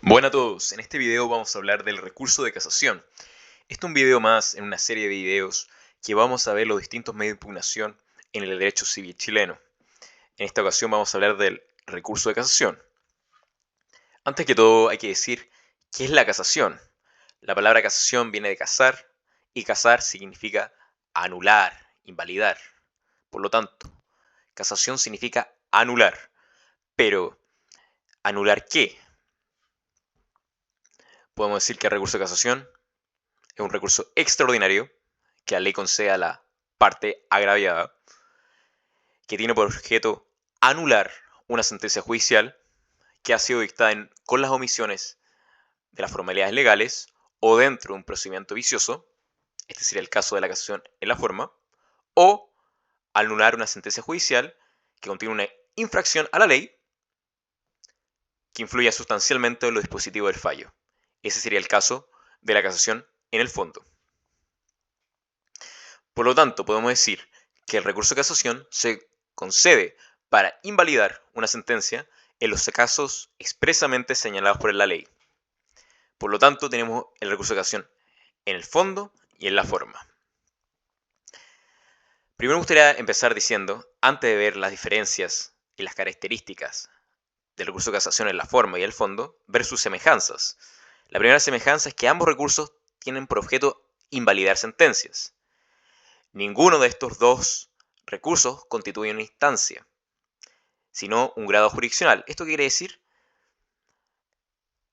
Buenas a todos, en este video vamos a hablar del recurso de casación. Este es un video más en una serie de videos que vamos a ver los distintos medios de impugnación en el derecho civil chileno. En esta ocasión vamos a hablar del recurso de casación. Antes que todo hay que decir qué es la casación. La palabra casación viene de casar y casar significa anular, invalidar. Por lo tanto, casación significa anular. Pero, ¿anular qué? Podemos decir que el recurso de casación es un recurso extraordinario que la ley concede a la parte agraviada, que tiene por objeto anular una sentencia judicial que ha sido dictada con las omisiones de las formalidades legales o dentro de un procedimiento vicioso, este sería el caso de la casación en la forma, o anular una sentencia judicial que contiene una infracción a la ley que influya sustancialmente en los dispositivos del fallo. Ese sería el caso de la casación en el fondo. Por lo tanto, podemos decir que el recurso de casación se concede para invalidar una sentencia en los casos expresamente señalados por la ley. Por lo tanto, tenemos el recurso de casación en el fondo y en la forma. Primero me gustaría empezar diciendo, antes de ver las diferencias y las características del recurso de casación en la forma y el fondo, ver sus semejanzas. La primera semejanza es que ambos recursos tienen por objeto invalidar sentencias. Ninguno de estos dos recursos constituye una instancia, sino un grado jurisdiccional. ¿Esto quiere decir?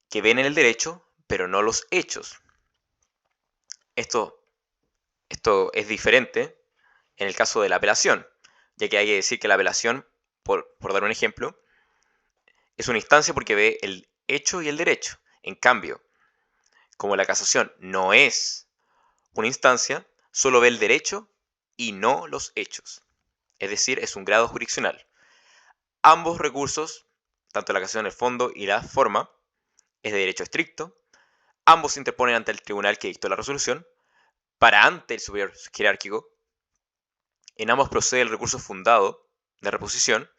Que ven en el derecho, pero no los hechos. Esto es diferente en el caso de la apelación, ya que hay que decir que la apelación, por dar un ejemplo, es una instancia porque ve el hecho y el derecho. En cambio, como la casación no es una instancia, solo ve el derecho y no los hechos. Es decir, es un grado jurisdiccional. Ambos recursos, tanto la casación en el fondo y la forma, es de derecho estricto. Ambos se interponen ante el tribunal que dictó la resolución, para ante el superior jerárquico. En ambos procede el recurso fundado de reposición,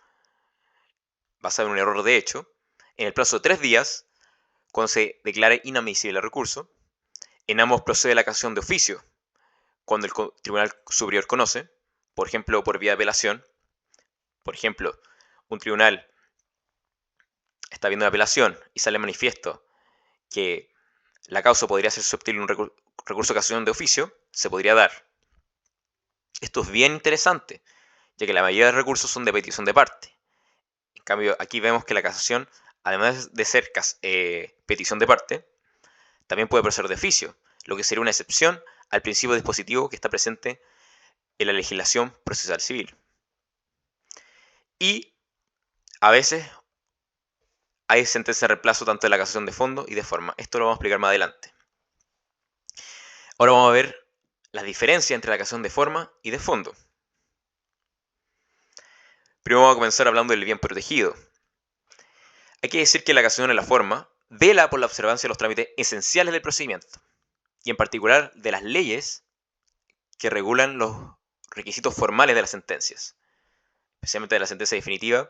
basado en un error de hecho, en el plazo de 3 días, cuando se declare inadmisible el recurso. En ambos procede la casación de oficio, cuando el tribunal superior conoce, por ejemplo, por vía de apelación. Por ejemplo, un tribunal está viendo una apelación y sale manifiesto que la causa podría ser susceptible de un recurso de casación de oficio, se podría dar. Esto es bien interesante, ya que la mayoría de recursos son de petición de parte. En cambio, aquí vemos que la casación, además de ser petición de parte, también puede proceder de oficio, lo que sería una excepción al principio dispositivo que está presente en la legislación procesal civil. Y a veces hay sentencia de reemplazo tanto de la casación de fondo y de forma. Esto lo vamos a explicar más adelante. Ahora vamos a ver las diferencias entre la casación de forma y de fondo. Primero vamos a comenzar hablando del bien protegido. Hay que decir que la casación en la forma vela por la observancia de los trámites esenciales del procedimiento, y en particular de las leyes que regulan los requisitos formales de las sentencias, especialmente de la sentencia definitiva,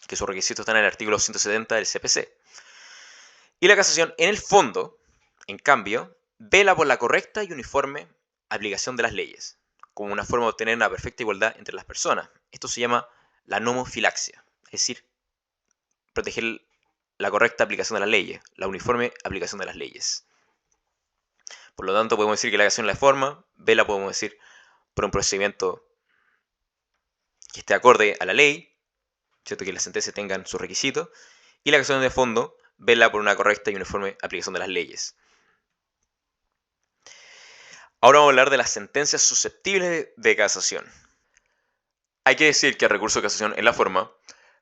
que sus requisitos están en el artículo 170 del CPC. Y la casación en el fondo, en cambio, vela por la correcta y uniforme aplicación de las leyes, como una forma de obtener una perfecta igualdad entre las personas. Esto se llama la nomofilaxia, es decir, proteger la correcta aplicación de las leyes, la uniforme aplicación de las leyes. Por lo tanto, podemos decir que la casación en la forma vela, podemos decir, por un procedimiento que esté acorde a la ley, ¿cierto? Que las sentencias tengan sus requisitos, y la casación de fondo vela por una correcta y uniforme aplicación de las leyes. Ahora vamos a hablar de las sentencias susceptibles de casación. Hay que decir que el recurso de casación en la forma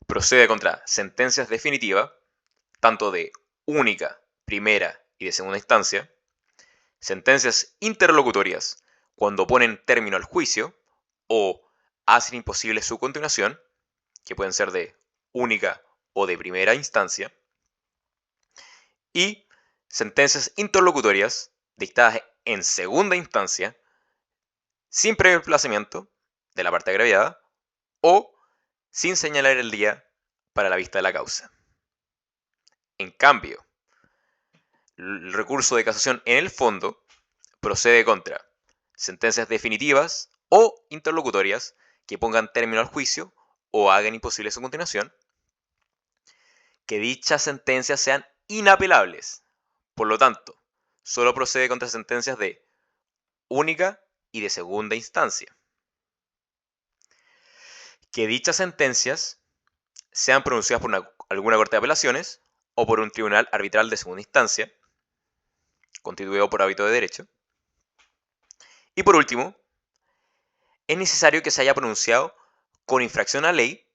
procede contra sentencias definitivas, tanto de única, primera y de segunda instancia, sentencias interlocutorias, cuando ponen término al juicio o hacen imposible su continuación, que pueden ser de única o de primera instancia, y sentencias interlocutorias dictadas en segunda instancia, sin previo emplazamiento de la parte agraviada o sin señalar el día para la vista de la causa. En cambio, el recurso de casación en el fondo procede contra sentencias definitivas o interlocutorias que pongan término al juicio o hagan imposible su continuación, que dichas sentencias sean inapelables. Por lo tanto, solo procede contra sentencias de única y de segunda instancia. Que dichas sentencias sean pronunciadas por alguna corte de apelaciones o por un tribunal arbitral de segunda instancia, constituido por hábito de derecho. Y por último, es necesario que se haya pronunciado con infracción a la ley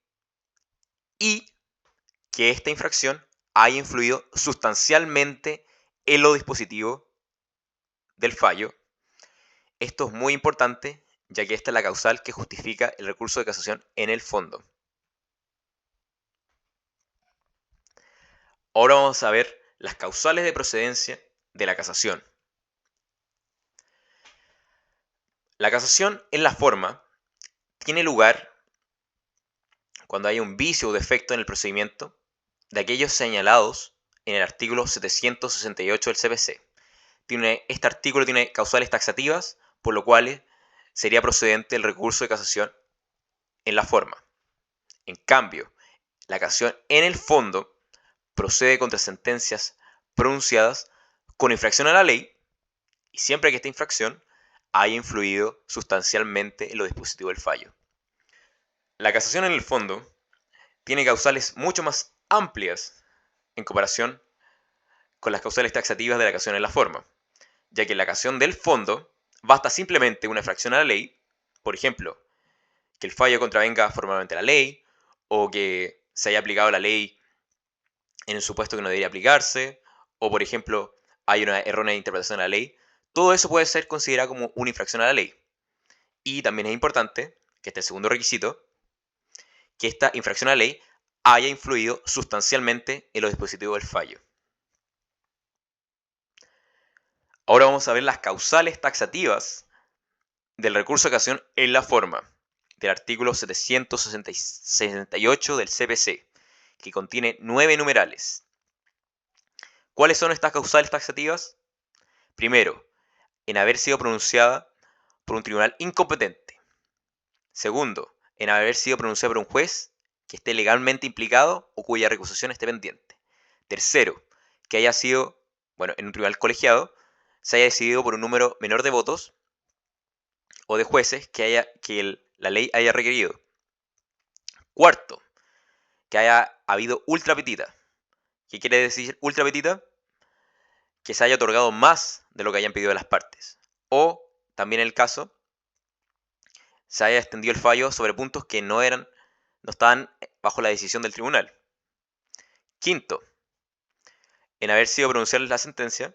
y que esta infracción haya influido sustancialmente en lo dispositivo del fallo. Esto es muy importante, ya que esta es la causal que justifica el recurso de casación en el fondo. Ahora vamos a ver las causales de procedencia de la casación. La casación en la forma tiene lugar cuando hay un vicio o defecto en el procedimiento de aquellos señalados en el artículo 768 del CPC. Este artículo tiene causales taxativas, por lo cual sería procedente el recurso de casación en la forma. En cambio, la casación en el fondo procede contra sentencias pronunciadas con infracción a la ley y siempre que esta infracción haya influido sustancialmente en los dispositivos del fallo. La casación en el fondo tiene causales mucho más amplias en comparación con las causales taxativas de la casación en la forma, ya que en la casación del fondo basta simplemente una infracción a la ley, por ejemplo, que el fallo contravenga formalmente la ley o que se haya aplicado la ley en un supuesto que no debería aplicarse, o por ejemplo, hay una errónea interpretación de la ley. Todo eso puede ser considerado como una infracción a la ley. Y también es importante, que este segundo requisito, que esta infracción a la ley haya influido sustancialmente en los dispositivos del fallo. Ahora vamos a ver las causales taxativas del recurso de casación en la forma del artículo 768 del CPC, que contiene 9 numerales. ¿Cuáles son estas causales taxativas? Primero, en haber sido pronunciada por un tribunal incompetente. Segundo, en haber sido pronunciada por un juez que esté legalmente implicado o cuya recusación esté pendiente. Tercero, que haya sido, en un tribunal colegiado, se haya decidido por un número menor de votos o de jueces que la ley haya requerido. Cuarto, que haya habido ultra petita. ¿Qué quiere decir ultra petita? Que se haya otorgado más de lo que hayan pedido las partes. O, también el caso, se haya extendido el fallo sobre puntos que no estaban bajo la decisión del tribunal. Quinto, en haber sido pronunciada la sentencia,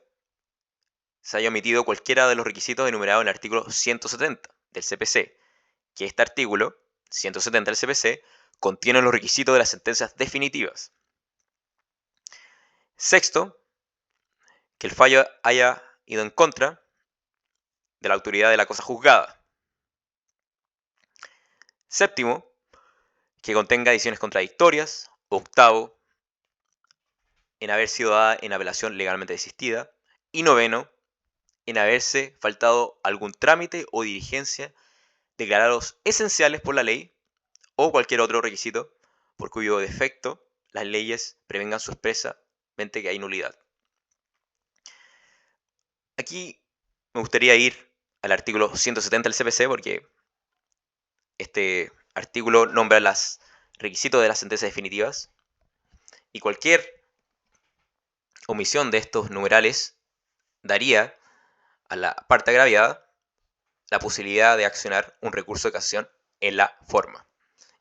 se haya omitido cualquiera de los requisitos enumerados en el artículo 170 del CPC, que este artículo, 170 del CPC, contiene los requisitos de las sentencias definitivas. Sexto, que el fallo haya ido en contra de la autoridad de la cosa juzgada. Séptimo, que contenga decisiones contradictorias. Octavo, en haber sido dada en apelación legalmente desistida. Y noveno, en haberse faltado algún trámite o diligencia declarados esenciales por la ley o cualquier otro requisito por cuyo defecto las leyes prevengan su expresamente que hay nulidad. Aquí me gustaría ir al artículo 170 del CPC porque este artículo nombra los requisitos de las sentencias definitivas y cualquier omisión de estos numerales daría a la parte agraviada la posibilidad de accionar un recurso de casación en la forma.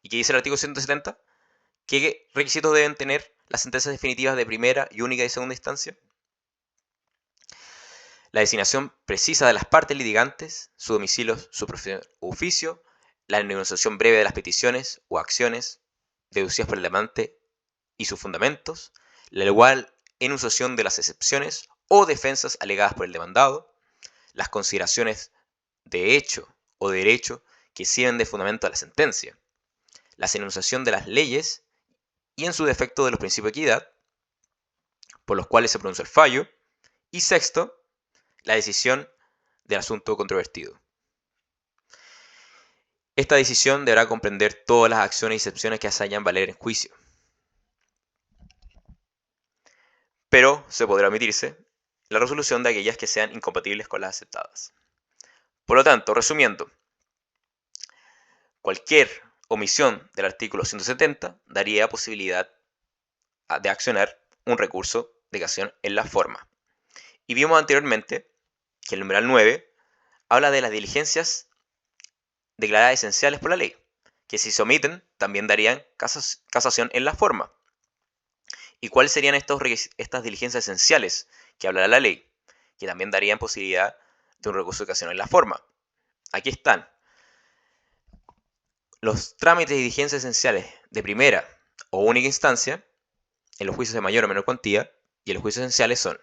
¿Y qué dice el artículo 170? ¿Qué requisitos deben tener las sentencias definitivas de primera y única y segunda instancia? La designación precisa de las partes litigantes, su domicilio, su profesión u oficio, la enunciación breve de las peticiones o acciones deducidas por el demandante y sus fundamentos, la igual enunciación de las excepciones o defensas alegadas por el demandado, las consideraciones de hecho o derecho que sirven de fundamento a la sentencia, la enunciación de las leyes y en su defecto de los principios de equidad, por los cuales se pronuncia el fallo. Y sexto, la decisión del asunto controvertido. Esta decisión deberá comprender todas las acciones y excepciones que se hayan valer en juicio. Pero se podrá omitirse la resolución de aquellas que sean incompatibles con las aceptadas. Por lo tanto, resumiendo, cualquier omisión del artículo 170 daría posibilidad de accionar un recurso de casación en la forma. Y vimos anteriormente que el numeral 9 habla de las diligencias declaradas esenciales por la ley, que si se omiten también darían casación en la forma. ¿Y cuáles serían estas diligencias esenciales que hablará la ley? Que también darían posibilidad de un recurso de casación en la forma. Aquí están los trámites y diligencias esenciales de primera o única instancia en los juicios de mayor o menor cuantía, y los juicios esenciales son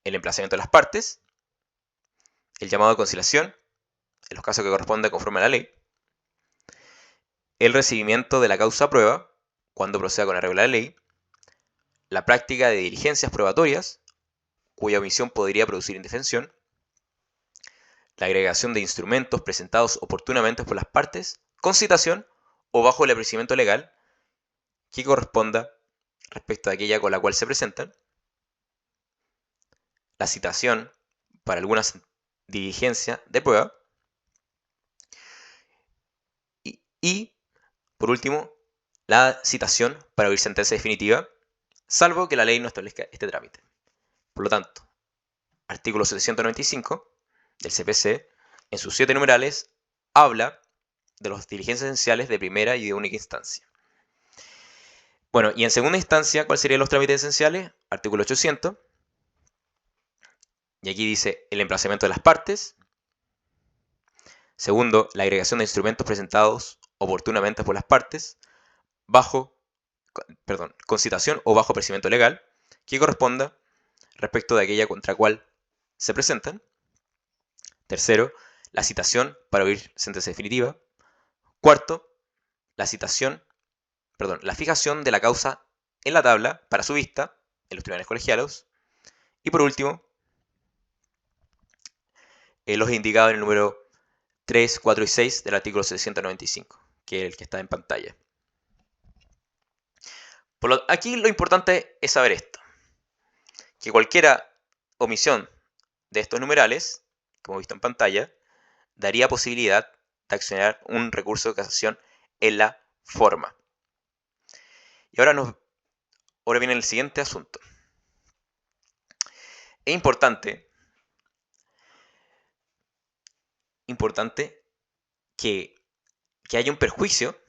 el emplazamiento de las partes, el llamado de conciliación, en los casos que corresponde conforme a la ley, el recibimiento de la causa a prueba, cuando proceda con la regla de la ley, la práctica de diligencias probatorias, cuya omisión podría producir indefensión, la agregación de instrumentos presentados oportunamente por las partes, con citación o bajo el apercibimiento legal que corresponda respecto a aquella con la cual se presentan, la citación para algunas diligencias de prueba y, por último, la citación para oír sentencia definitiva, salvo que la ley no establezca este trámite. Por lo tanto, artículo 795 del CPC, en sus 7 numerales, habla de las diligencias esenciales de primera y de única instancia. Bueno, y en segunda instancia, ¿cuáles serían los trámites esenciales? Artículo 800. Y aquí dice el emplazamiento de las partes. Segundo, la agregación de instrumentos presentados oportunamente por las partes, con citación o bajo apercibimiento legal, que corresponda respecto de aquella contra la cual se presentan. Tercero, la citación para oír sentencia definitiva. Cuarto, la fijación de la causa en la tabla para su vista en los tribunales colegiados. Y por último, los indicados en el número 3, 4 y 6 del artículo 695, que es el que está en pantalla. Aquí lo importante es saber esto, que cualquier omisión de estos numerales, como visto en pantalla, daría posibilidad de accionar un recurso de casación en la forma. Y ahora viene el siguiente asunto. Es importante que haya un perjuicio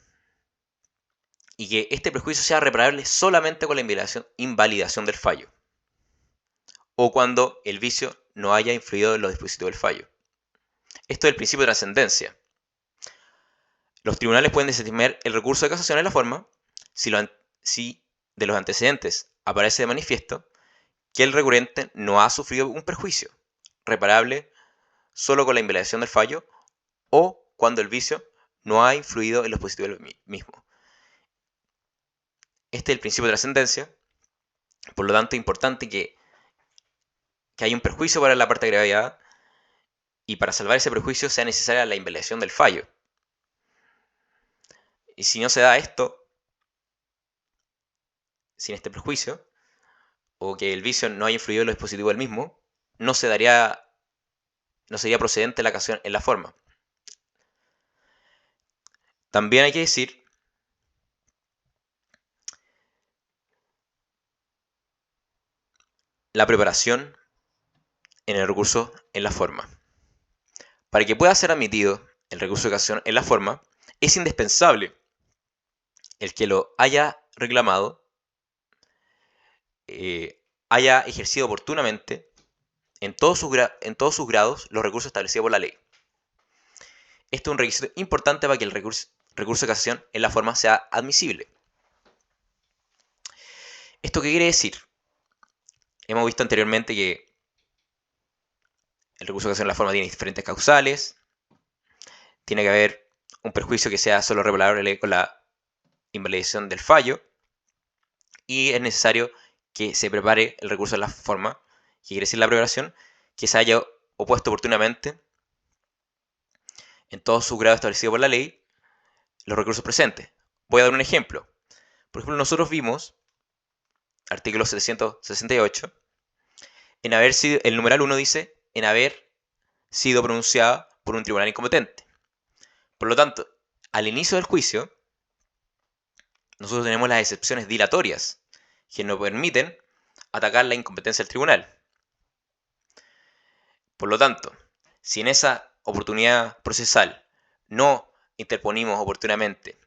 y que este perjuicio sea reparable solamente con la invalidación del fallo o cuando el vicio no haya influido en los dispositivos del fallo. Esto es el principio de trascendencia. Los tribunales pueden desestimar el recurso de casación en la forma si de los antecedentes aparece de manifiesto que el recurrente no ha sufrido un perjuicio reparable solo con la invalidación del fallo o cuando el vicio no ha influido en los dispositivos del mismo. Este es el principio de trascendencia. Por lo tanto, es importante que haya un perjuicio para la parte de gravedad y para salvar ese perjuicio sea necesaria la invalidación del fallo. Y si no se da esto, sin este perjuicio, o que el vicio no haya influido en los dispositivos del mismo, no sería procedente la casación en la forma. También hay que decir la preparación en el recurso en la forma. Para que pueda ser admitido el recurso de casación en la forma, es indispensable el que lo haya reclamado haya ejercido oportunamente en todos sus grados los recursos establecidos por la ley. Este es un requisito importante para que el recurso de casación en la forma sea admisible. ¿Esto qué quiere decir? Hemos visto anteriormente que el recurso de casación en la forma tiene diferentes causales, tiene que haber un perjuicio que sea solo reparable con la invalidación del fallo, y es necesario que se prepare el recurso en la forma, que quiere decir la preparación, que se haya opuesto oportunamente en todo su grado establecido por la ley los recursos presentes. Voy a dar un ejemplo. Por ejemplo, nosotros vimos, artículo 768, en haber sido, el numeral 1 dice, en haber sido pronunciada por un tribunal incompetente. Por lo tanto, al inicio del juicio, nosotros tenemos las excepciones dilatorias que nos permiten atacar la incompetencia del tribunal. Por lo tanto, si en esa oportunidad procesal no interponimos oportunamente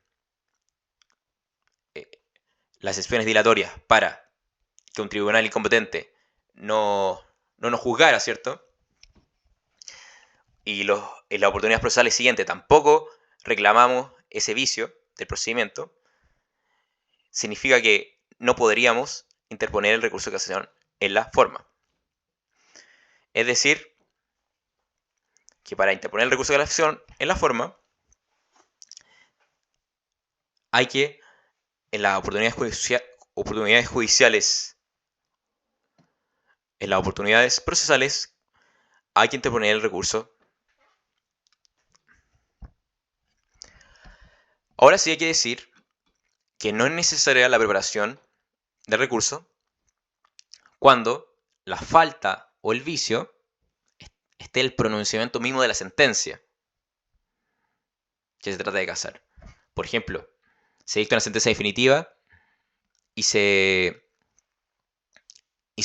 las excepciones dilatorias para que un tribunal incompetente no nos juzgara, ¿cierto? Y en las oportunidades procesales siguientes tampoco reclamamos ese vicio del procedimiento, significa que no podríamos interponer el recurso de casación en la forma. Es decir, que para interponer el recurso de casación en la forma, hay que, en las oportunidades judiciales, en las oportunidades procesales, hay que interponer el recurso. Ahora sí hay que decir que no es necesaria la preparación del recurso cuando la falta o el vicio esté el pronunciamiento mismo de la sentencia que se trata de casar. Por ejemplo, se dicta una sentencia definitiva y se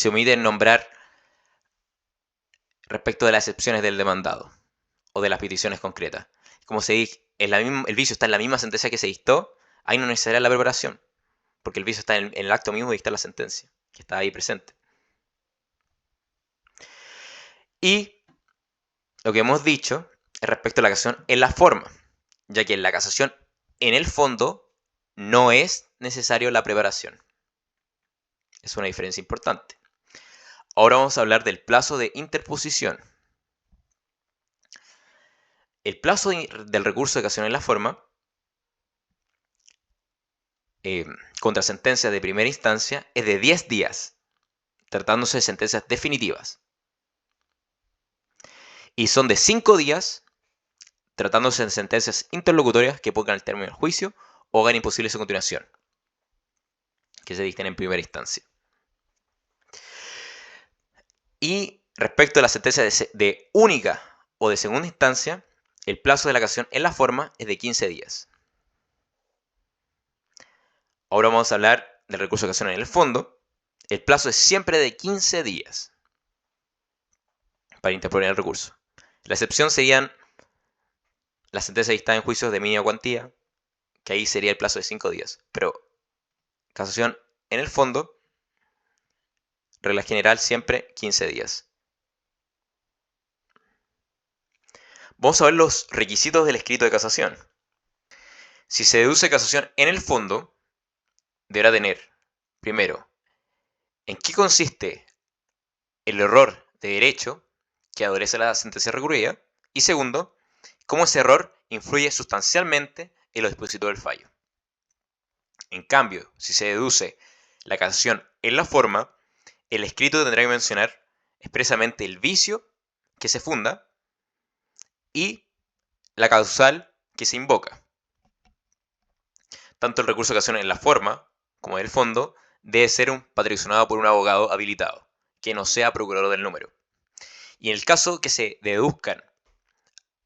omite nombrar respecto de las excepciones del demandado o de las peticiones concretas. Como se dice, el vicio está en la misma sentencia que se dictó, ahí no es necesaria la preparación, porque el vicio está en el acto mismo de dictar la sentencia, que está ahí presente. Y lo que hemos dicho es respecto a la casación en la forma, ya que en la casación en el fondo no es necesario la preparación. Es una diferencia importante. Ahora vamos a hablar del plazo de interposición. El plazo del recurso de casación en la forma contra sentencias de primera instancia es de 10 días, tratándose de sentencias definitivas. Y son de 5 días, tratándose de sentencias interlocutorias que pongan el término del juicio o hagan imposible su continuación, que se dicten en primera instancia. Y respecto a las sentencias de única o de segunda instancia, el plazo de la casación en la forma es de 15 días. Ahora vamos a hablar del recurso de casación en el fondo. El plazo es siempre de 15 días para interponer el recurso. La excepción serían las sentencias dictadas en juicios de mínima cuantía, que ahí sería el plazo de 5 días. Pero casación en el fondo, regla general, siempre 15 días. Vamos a ver los requisitos del escrito de casación. Si se deduce casación en el fondo, deberá tener, primero, en qué consiste el error de derecho que adolece la sentencia recurrida, y segundo, cómo ese error influye sustancialmente en los dispositivos del fallo. En cambio, si se deduce la casación en la forma, el escrito tendrá que mencionar expresamente el vicio que se funda y la causal que se invoca. Tanto el recurso de casación en la forma como en el fondo debe ser patrocinado por un abogado habilitado, que no sea procurador del número. Y en el caso que se deduzcan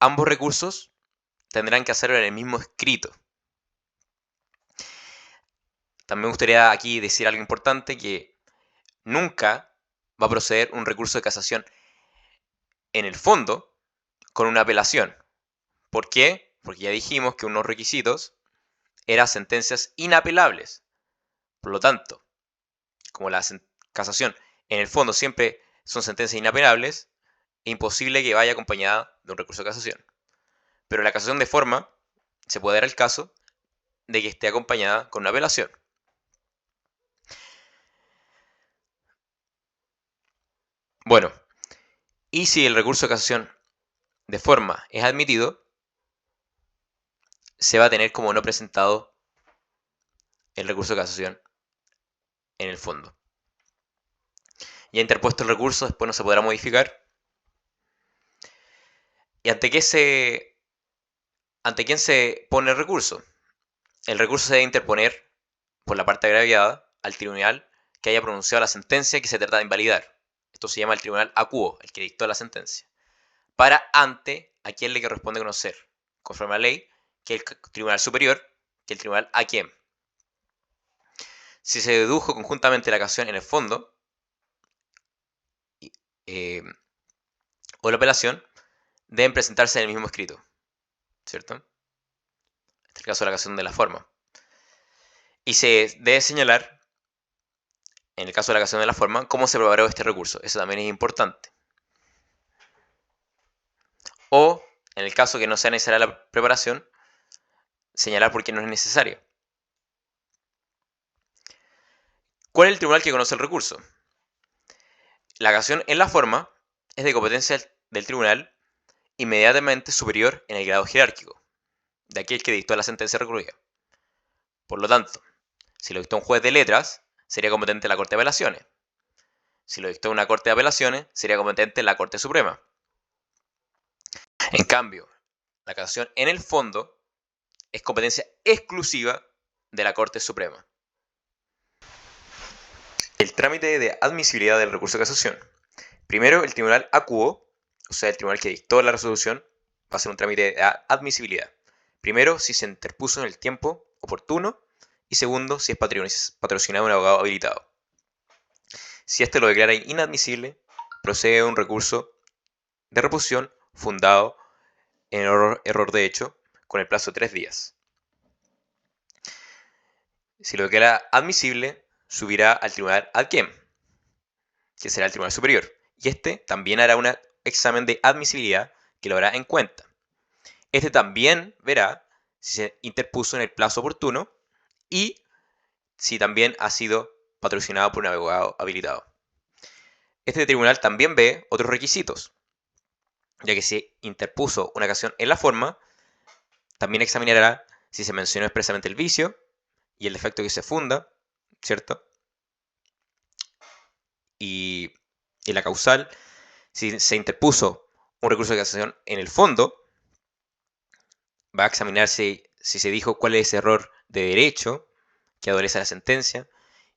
ambos recursos, tendrán que hacerlo en el mismo escrito. También me gustaría aquí decir algo importante, que nunca va a proceder un recurso de casación en el fondo con una apelación. ¿Por qué? Porque ya dijimos que unos requisitos eran sentencias inapelables. Por lo tanto, como la casación en el fondo siempre son sentencias inapelables, es imposible que vaya acompañada de un recurso de casación. Pero la casación de forma se puede dar el caso de que esté acompañada con una apelación. Bueno, y si el recurso de casación de forma es admitido, se va a tener como no presentado el recurso de casación en el fondo. Ya interpuesto el recurso, después no se podrá modificar. ¿Y ante quién se pone el recurso? El recurso se debe interponer por la parte agraviada al tribunal que haya pronunciado la sentencia que se trata de invalidar. Esto se llama el tribunal acuo, el que dictó la sentencia. Para ante a quien le corresponde conocer, conforme a la ley, que el tribunal superior, que el tribunal a quien. Si se dedujo conjuntamente la cassación en el fondo o la apelación, deben presentarse en el mismo escrito, ¿cierto? Este es el caso de la cassación de la forma. Y se debe señalar, en el caso de la cassación de la forma, cómo se preparó este recurso. Eso también es importante. O, en el caso que no sea necesaria la preparación, señalar por qué no es necesario. ¿Cuál es el tribunal que conoce el recurso? La cassación en la forma es de competencia del tribunal inmediatamente superior en el grado jerárquico de aquel que dictó la sentencia recurrida. Por lo tanto, si lo dictó un juez de letras, sería competente la Corte de Apelaciones. Si lo dictó una Corte de Apelaciones, sería competente la Corte Suprema. En cambio, la casación en el fondo es competencia exclusiva de la Corte Suprema. El trámite de admisibilidad del recurso de casación. Primero, el tribunal acuo, o sea, el tribunal que dictó la resolución, va a hacer un trámite de admisibilidad. Primero, si se interpuso en el tiempo oportuno, y segundo, si es patrocinado un abogado habilitado. Si éste lo declara inadmisible, procede a un recurso de reposición fundado en error de hecho, con el plazo de 3 días. Si lo declara admisible, subirá al tribunal ad quem, que será el tribunal superior, y este también hará un examen de admisibilidad que lo hará en cuenta. Este también verá si se interpuso en el plazo oportuno y si también ha sido patrocinado por un abogado habilitado. Este tribunal también ve otros requisitos, ya que si interpuso una cassación en la forma, también examinará si se mencionó expresamente el vicio y el defecto que se funda, ¿cierto? Y la causal, si se interpuso un recurso de casación en el fondo, va a examinar si se dijo cuál es ese error de derecho que adolece la sentencia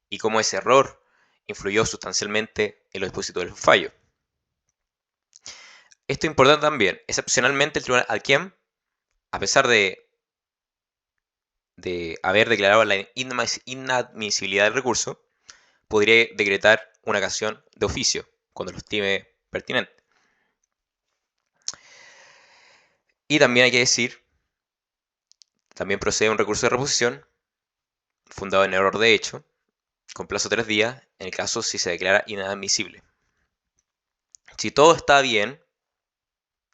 y cómo ese error influyó sustancialmente en los dispositivos del fallo. Esto es importante también. Excepcionalmente, el tribunal ad quem, a pesar de haber declarado la inadmisibilidad del recurso, podría decretar una casación de oficio cuando lo estime pertinente. Y también hay que decir, también procede un recurso de reposición fundado en error de hecho, con plazo de 3 días, en el caso si se declara inadmisible. Si todo está bien,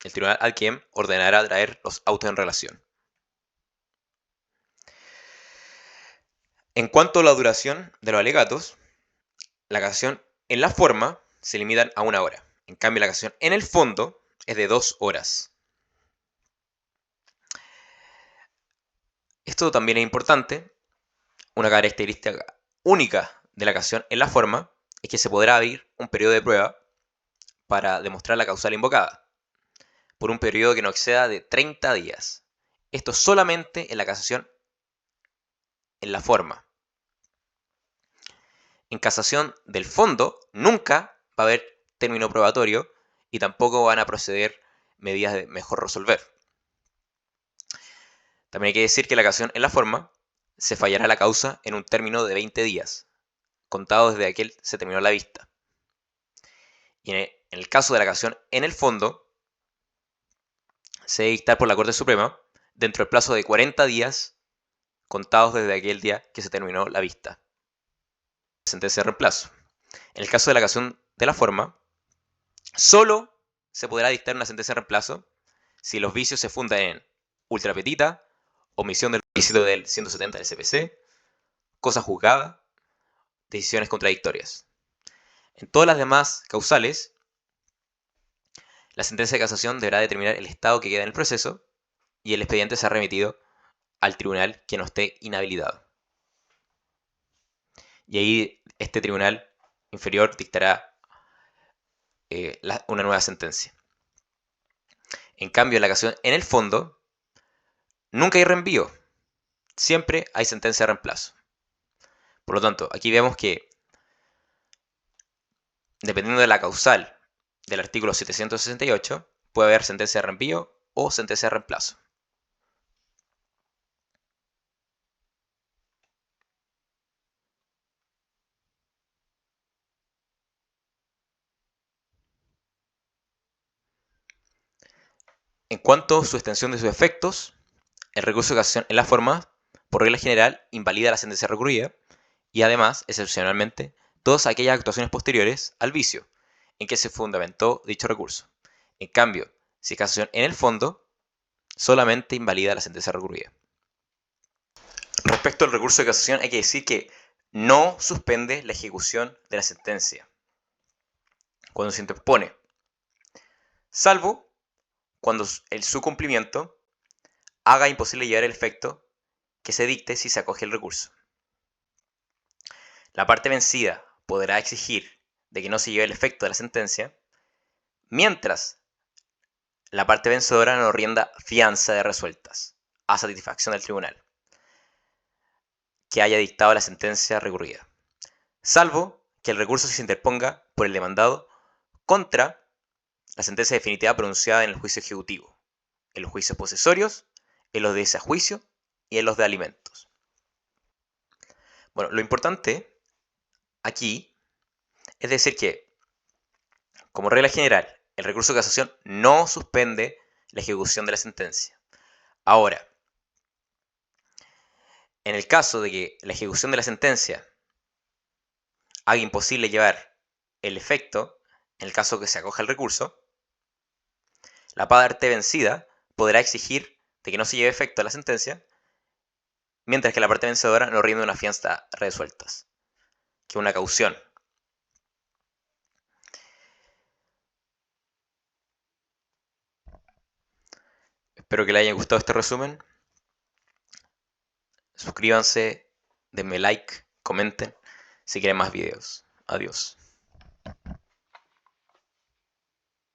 el tribunal ad quem ordenará traer los autos en relación. En cuanto a la duración de los alegatos, la casación en la forma se limitan a 1 hora. En cambio, la casación en el fondo es de 2 horas. Esto también es importante. Una característica única de la casación en la forma es que se podrá abrir un periodo de prueba para demostrar la causal invocada, por un periodo que no exceda de 30 días. Esto solamente en la casación en la forma. En casación del fondo nunca va a haber término probatorio y tampoco van a proceder medidas de mejor resolver. También hay que decir que la casación en la forma se fallará la causa en un término de 20 días, contado desde aquel se terminó la vista. Y en el caso de la casación en el fondo, se debe dictar por la Corte Suprema dentro del plazo de 40 días contados desde aquel día que se terminó la vista. Sentencia de reemplazo. En el caso de la casación de la forma, solo se podrá dictar una sentencia de reemplazo si los vicios se fundan en ultrapetita, omisión del requisito del 170 del CPC, cosa juzgada, decisiones contradictorias. En todas las demás causales, la sentencia de casación deberá determinar el estado que queda en el proceso y el expediente será remitido al tribunal que no esté inhabilitado. Y ahí este tribunal inferior dictará una nueva sentencia. En cambio, en la cassación en el fondo, nunca hay reenvío. Siempre hay sentencia de reemplazo. Por lo tanto, aquí vemos que, dependiendo de la causal del artículo 768, puede haber sentencia de reenvío o sentencia de reemplazo. En cuanto a su extensión de sus efectos, el recurso de casación en la forma, por regla general, invalida la sentencia recurrida y además, excepcionalmente, todas aquellas actuaciones posteriores al vicio en que se fundamentó dicho recurso. En cambio, si es casación en el fondo, solamente invalida la sentencia recurrida. Respecto al recurso de casación, hay que decir que no suspende la ejecución de la sentencia cuando se interpone, salvo cuando su cumplimiento haga imposible llevar el efecto que se dicte si se acoge el recurso. La parte vencida podrá exigir de que no se lleve el efecto de la sentencia, mientras la parte vencedora no rinda fianza de resueltas, a satisfacción del tribunal que haya dictado la sentencia recurrida, salvo que el recurso se interponga por el demandado contra la sentencia definitiva pronunciada en el juicio ejecutivo, en los juicios posesorios, en los de desajuicio y en los de alimentos. Bueno, lo importante aquí es decir que, como regla general, el recurso de casación no suspende la ejecución de la sentencia. Ahora, en el caso de que la ejecución de la sentencia haga imposible llevar el efecto, en el caso que se acoja el recurso, la parte vencida podrá exigir de que no se lleve efecto a la sentencia, mientras que la parte vencedora no rinde una fianza resueltas, que es una caución. Espero que les haya gustado este resumen. Suscríbanse, denme like, comenten si quieren más videos. Adiós.